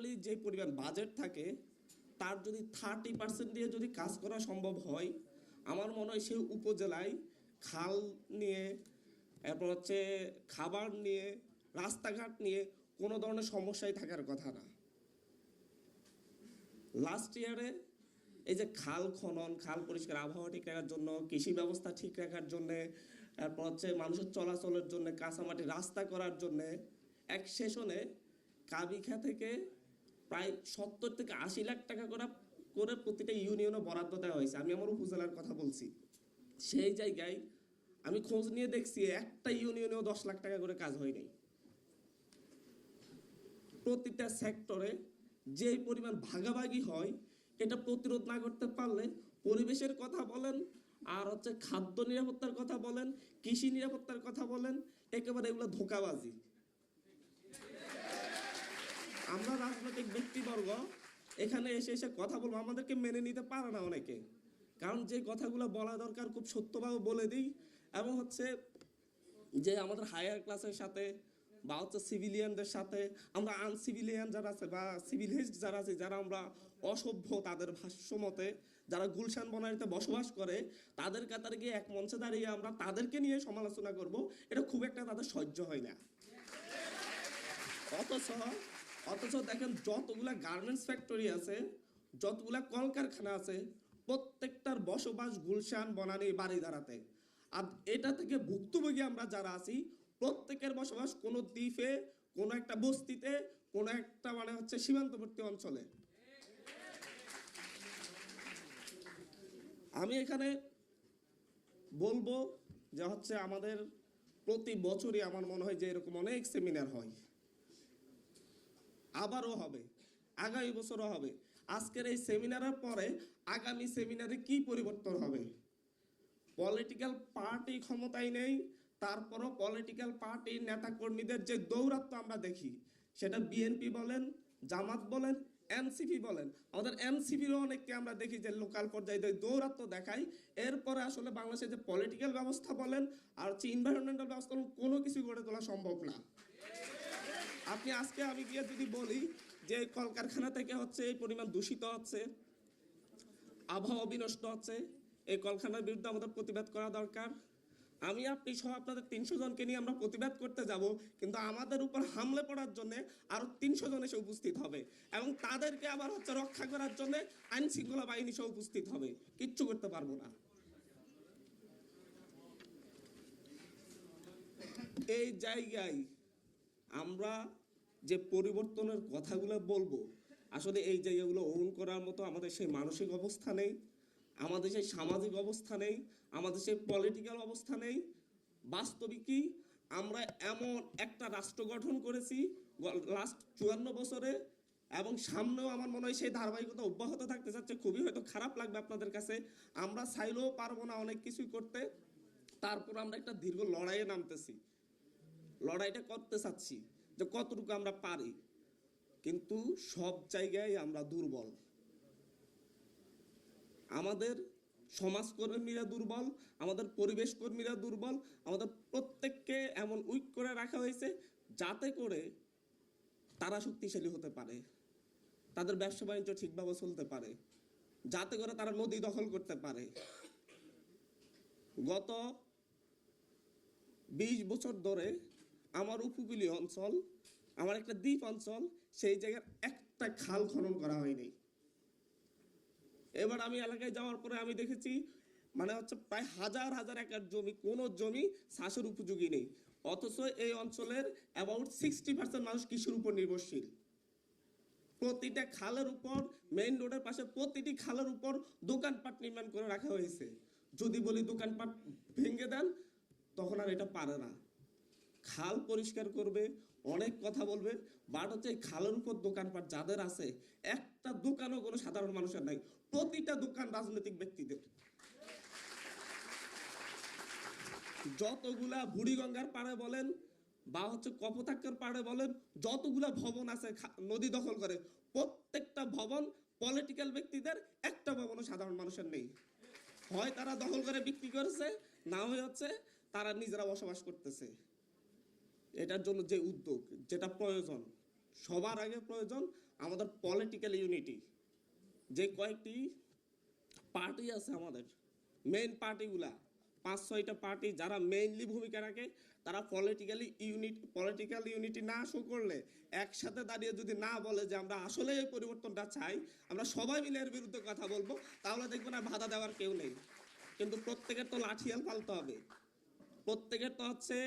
Yearly যে পরিমাণ budget থাকে তার যদি 30% দিয়ে যদি কাজ করা সম্ভব হয়, আমার মনে হয় সেই উপজেলায় খাল নিয়ে, এরপর হচ্ছে খাবার নিয়ে, রাস্তাঘাট নিয়ে কোনো ধরনের সমস্যাই থাকার কথা না। লাস্ট ইয়ারে এই যে খাল খনন, খাল পরিষ্কার, আবহাওয়া ঠিক রাখার জন্য, কৃষি ব্যবস্থা ঠিক রাখার জন্যে, তারপর হচ্ছে মানুষের চলাচলের জন্য, কাঁচামাটি রাস্তা করার জন্যে এক সেশনে কাবিখা থেকে প্রায় 70 থেকে 80 লাখ টাকা করে প্রতিটা ইউনিয়নে বরাদ্দ দেওয়া হয়েছে। আমি আমার উপজেলার কথা বলছি। সেই জায়গায় আমি খোঁজ নিয়ে দেখছি একটা ইউনিয়নেও 10 লাখ টাকা করে কাজ হয় নাই। প্রতিটা সেক্টরে যে পরিমাণ ভাগাভাগি হয়, এটা প্রতিরোধ না করতে পারলে পরিবেশের কথা বলেন, আর হচ্ছে খাদ্য নিরাপত্তার কথা বলেন, কৃষি নিরাপত্তার কথা বলেন, একেবারে এগুলো ধোঁকাবাজি। আমরা রাজনৈতিক ব্যক্তিবর্গ এখানে এসে এসে কথা বলবো, আমাদেরকে মেনে নিতে পারে না অনেকে, কারণ যে কথাগুলো বলা দরকার খুব সত্যভাবে বলে দিই। এবং হচ্ছে যে আমাদের হায়ার ক্লাসের সাথে বা হচ্ছে সিভিলিয়ানদের সাথে আমরা আনসিভিলিয়ান যারা আছে বা সিভিলাইজড যারা আছে, যারা আমরা অসভ্য তাদের ভাষ্য মতে, যারা গুলশান বনানীতে বসবাস করে, তাদের কাতারে গিয়ে এক মঞ্চে দাঁড়িয়ে আমরা তাদেরকে নিয়ে সমালোচনা করব, এটা খুব একটা তাদের সহ্য হয় না। অথচ দেখেন যতগুলা গার্মেন্টস ফ্যাক্টরি আছে, যতগুলা কলকারখানা আছে, প্রত্যেকটার বসবাস গুলশান বনানী বাড়িধারাতে। আর এটা থেকে ভুক্তভোগী আমরা যারা আছি, প্রত্যেকের বসবাস কোনো দ্বীপে, কোনো একটা বস্তিতে, কোনো একটা মানে হচ্ছে সীমান্তবর্তী অঞ্চলে। আমি এখানে বলবো যে হচ্ছে আমাদের প্রতি বছরই আমার মনে হয় যে এরকম অনেক সেমিনার হয়, আবারও হবে, আগামী বছরও হবে। আজকের এই সেমিনারের পরে আগামী সেমিনারে কি পরিবর্তন হবে? পলিটিক্যাল পার্টি ক্ষমতায় নেই, তারপরও পলিটিক্যাল পার্টির নেতাকর্মীদের যে দৌরাত্ম আমরা দেখি, সেটা বিএনপি বলেন, জামাত বলেন, এনসিপি বলেন, আমাদের এনসিপিরও অনেককে আমরা দেখি যে লোকাল পর্যায়ে দৌরাত্ম দেখায়। এরপরে আসলে বাংলাদেশের যে পলিটিক্যাল ব্যবস্থা বলেন আর হচ্ছে ইনভায়রনমেন্টাল ব্যবস্থা বলেন, কোনো কিছু গড়ে তোলা সম্ভব না। আপনি আজকে আমি গিয়ে যদি বলি যে কলকারখানা থেকে হচ্ছে এই পরিমাণ দূষিত হচ্ছে, আবহাওয়া বিনষ্ট হচ্ছে, এই কলকারখানার বিরুদ্ধে আমাদের প্রতিবাদ করা দরকার। আমি আপনি সহ আপনাদের 300 জনকে নিয়ে আমরা প্রতিবাদ করতে যাব, কিন্তু আমাদের উপর হামলে পড়ার জন্য আরো 300 জন এসে উপস্থিত হবে, এবং তাদেরকে আবার হচ্ছে রক্ষা করার জন্য আইন শৃঙ্খলা বাহিনী সহ উপস্থিত হবে। কিচ্ছু করতে পারবো না। এই জায়গায় আমরা যে পরিবর্তনের কথাগুলো বলবো, আসলে এই জায়গাগুলো ওন করার মতো আমাদের সেই মানসিক অবস্থা নেই, আমাদের সেই সামাজিক অবস্থা নেই, আমাদের সেই পলিটিক্যাল অবস্থা নেই। বাস্তবিকই আমরা এমন একটা রাষ্ট্র গঠন করেছি লাস্ট 54 বছরে, এবং সামনেও আমার মনে হয় সেই ধারাবাহিকতা অব্যাহত থাকতে যাচ্ছে। খুবই হয়তো খারাপ লাগবে আপনাদের কাছে, আমরা চাইলেও পারবো না অনেক কিছুই করতে। তারপর আমরা একটা দীর্ঘ লড়াইয়ে নামতেছি, লড়াইটা করতে চাচ্ছি যে কতটুকু আমরা পারি, কিন্তু সব জায়গায় আমরা দুর্বল। আমাদের সমাজকর্মীরা দুর্বল, আমাদের পরিবেশ কর্মীরা দুর্বল, আমাদের প্রত্যেককে এমন উইক করে রাখা হয়েছে যাতে করে তারা শক্তিশালী হতে পারে, তাদের ব্যবসা বাণিজ্য ঠিকভাবে চলতে পারে, যাতে করে তারা নদী দখল করতে পারে। গত 20 বছর ধরে আমার উপকূলীয় অঞ্চল, আমার একটা দ্বীপ অঞ্চল, সেই জায়গার একটা খাল খনন করা হয়নি। এবার আমি এলাকায় যাওয়ার পরে আমি দেখেছি মানে হচ্ছে প্রায় হাজার হাজার একর জমি, কোনো জমি চাষের উপযোগী নেই, অথচ এই অঞ্চলের অ্যাবাউট 60% মানুষ কৃষির উপর নির্ভরশীল। প্রতিটা খালের উপর, মেইন রোডের পাশে প্রতিটি খালের উপর দোকানপাট নির্মাণ করে রাখা হয়েছে। যদি বলি দোকানপাট ভেঙে দেন, তখন আর এটা পারে না। খাল পরিষ্কার করবে, অনেক কথা বলবে, বাট হচ্ছে খালের উপর দোকানপাট যাদের আছে, একটা দোকানও কোনো সাধারণ মানুষের নাই, প্রতিটা দোকান রাজনৈতিক ব্যক্তিদের। যতগুলা বুড়িগঙ্গার পাড়ে বলেন বা হচ্ছে কপোতাক্ষের পাড়ে বলেন, যতগুলা ভবন আছে নদী দখল করে, প্রত্যেকটা ভবন পলিটিক্যাল ব্যক্তিদের, একটা ভবনও সাধারণ মানুষের নেই। হয় তারা দখল করে বিক্রি করেছে, না হয় হচ্ছে তারা নিজেরা বসবাস করতেছে। এটার জন্য যে উদ্যোগ, যেটা প্রয়োজন, সবার আগে প্রয়োজন আমাদের পলিটিক্যাল ইউনিটি, যে কয়েকটি পার্টি আছে আমাদের, মেইন পার্টিগুলা 5-6টা পার্টি যারা মেইনলি ভূমিকা রাখে, তারা পলিটিক্যাল ইউনিটি না শো করলে, একসাথে দাঁড়িয়ে যদি না বলে যে আমরা আসলে এই পরিবর্তনটা চাই, আমরা সবাই মিলে এর বিরুদ্ধে কথা বলবো, তাহলে দেখবেন আর বাধা দেওয়ার কেউ নেই। কিন্তু প্রত্যেকের তো লাঠিয়াল ফালতে হবে, প্রত্যেকের তো হচ্ছে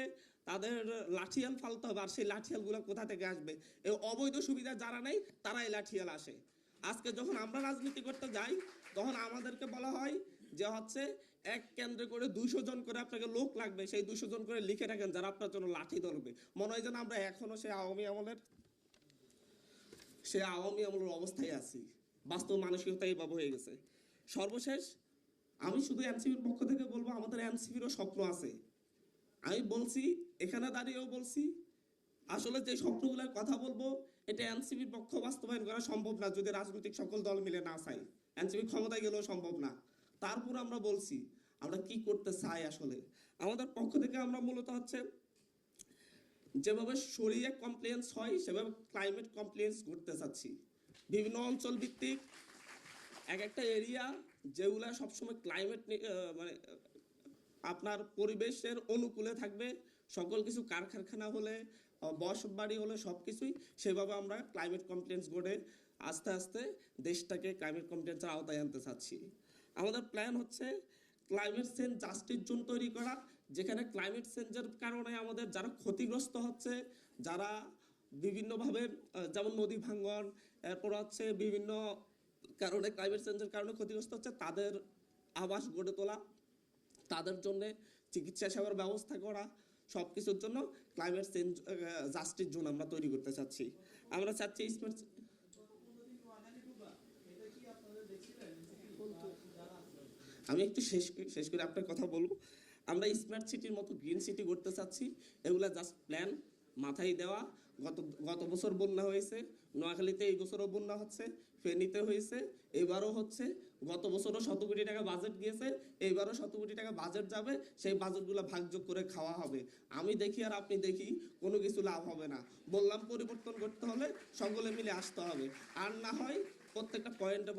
তাদের লাঠিয়াল ফালতে হবে। আর সেই লাঠিয়ালগুলো কোথা থেকে আসবে? এই অবৈধ সুবিধা যারা নেই তারাই লাঠিয়াল আসে। আজকে যখন আমরা রাজনীতি করতে যাই, তখন আমাদেরকে বলা হয় যে হচ্ছে এক কেন্দ্রে করে 200 জন করে আপনাকে লোক লাগবে, সেই 200 জন করে লিখে রাখেন যারা আপনার জন্য লাঠি ধরবে। মনে হয় যেন আমরা এখনো সেই আওয়ামী আমলের অবস্থায় আছি। বাস্তব মানসিকতা এইভাবে হয়ে গেছে। সর্বশেষ আমি শুধু এনসিপির পক্ষ থেকে বলবো, আমাদের এনসিপিরও স্বপ্ন আছে। আমি বলছি, এখানে দাঁড়িয়েও বলছি, আসলে যে স্বপ্নগুলোর কথা বলবো, এটা এনসিপির পক্ষ বাস্তবায়ন করা সম্ভব না যদি রাজনৈতিক সকল দল মিলে না চাই। এনসিপি ক্ষমতায় গেলেও সম্ভব না। তারপর আমরা বলছি আমরা কি করতে চাই। আসলে আমাদের পক্ষ থেকে আমরা মূলত হচ্ছে যেভাবে শরিয়া কমপ্লেন্স হয় সেভাবে ক্লাইমেট কমপ্লেন্স করতে চাচ্ছি। বিভিন্ন অঞ্চল ভিত্তিক এক একটা এরিয়া যেগুলা সবসময় ক্লাইমেট মানে আপনার পরিবেশের অনুকূলে থাকবে, সকল কিছু কারখানা হলে, বসতবাড়ি হলে, সব কিছুই সেভাবে আমরা ক্লাইমেট কমপ্লেন্স বোর্ডে আস্তে আস্তে দেশটাকে ক্লাইমেট কমপ্লেন্সের আওতায় আনতে চাচ্ছি। আমাদের প্ল্যান হচ্ছে ক্লাইমেট চেঞ্জ জাস্টিস জোন তৈরি করা, যেখানে ক্লাইমেট চেঞ্জের কারণে আমাদের যারা ক্ষতিগ্রস্ত হচ্ছে, যারা বিভিন্নভাবে যেমন নদী ভাঙ্গন, এরপর হচ্ছে বিভিন্ন কারণে ক্লাইমেট চেঞ্জের কারণে ক্ষতিগ্রস্ত হচ্ছে, তাদের আবাস গড়ে তোলা, তাদের জন্য চিকিৎসা সেবার ব্যবস্থা করা, সব কিছুর জন্য ক্লাইমেট চেঞ্জ জাস্টিস জোন আমরা তৈরি করতে চাচ্ছি। আমরা চাচ্ছি স্মার্ট, আমি একটু শেষ করে আপনার কথা বলবো। আমরা স্মার্ট সিটির মতো গ্রিন সিটি করতে চাচ্ছি। এগুলা জাস্ট প্ল্যান, মাথায় দেওয়া। গত বছর বন্যা হয়েছে, নোয়াখালীতে এই বছরও বন্যা হচ্ছে, ফেনীতে হয়েছে, এবারও হচ্ছে। গত বছরও 100 কোটি টাকা বাজেট গিয়েছে, এইবারও 100 কোটি টাকা বাজেট যাবে। সেই বাজেটগুলো ভাগযোগ করে খাওয়া হবে। আমি দেখি আর আপনি দেখি, কোনো কিছু লাভ হবে না। বললাম পরিবর্তন করতে হলে সকলে মিলে আসতে হবে, আর না হয় প্রত্যেকটা পয়েন্টে